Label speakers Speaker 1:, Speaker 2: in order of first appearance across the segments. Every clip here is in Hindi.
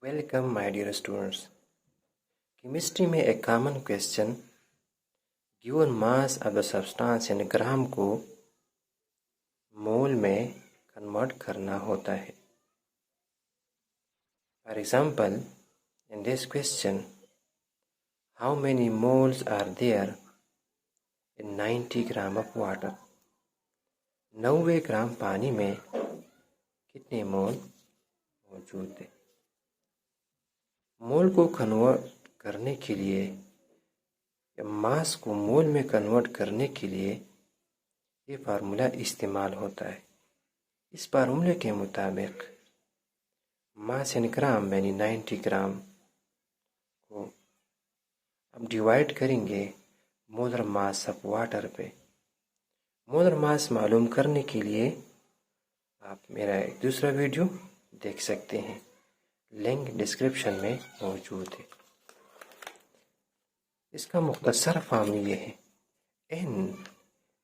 Speaker 1: Welcome my dear students. Chemistry में एक common question given mass of the substance in ग्राम को मोल में कन्वर्ट करना होता है. For example, in this question, how many moles are there in 90 gram of water? 90 ग्राम पानी में कितने मोल मौजूद है? मोल को कन्वर्ट करने के लिए या मास को मोल में कन्वर्ट करने के लिए ये फार्मूला इस्तेमाल होता है. इस फार्मूले के मुताबिक मास इन ग्राम यानी 90 ग्राम को अब डिवाइड करेंगे मोलर मास ऑफ वाटर पे. मोलर मास मालूम करने के लिए आप मेरा एक दूसरा वीडियो देख सकते हैं, लिंक डिस्क्रिप्शन में मौजूद है. इसका मुख्तसर फॉर्म ये है: N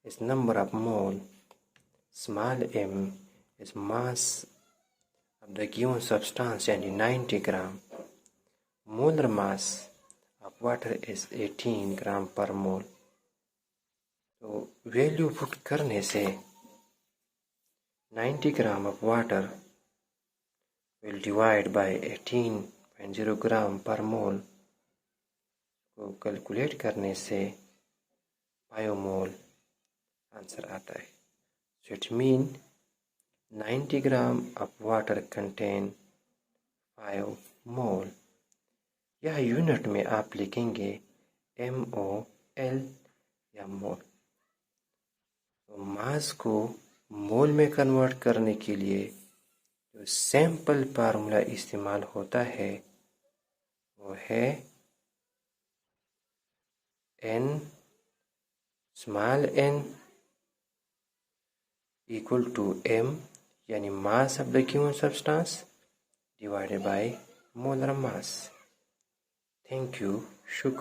Speaker 1: is number of mole, small m is mass of the given substance and 90 gram. Molar mass of water is 18 gram per mole. तो वैल्यू पुट करने से 90 gram of water will divide by 18.0 gram per mole को कैलकुलेट करने से 5 मोल आंसर आता है. So it means 90 gram of water contain 5 मोल. यह यूनिट में आप लिखेंगे MOL या मोल. तो मास को मोल में कन्वर्ट करने के लिए जो सैंपल फार्मूला इस्तेमाल होता है वो है N small n equal to M यानी mass of the given substance divided by molar mass. Thank you. शुक्रिया.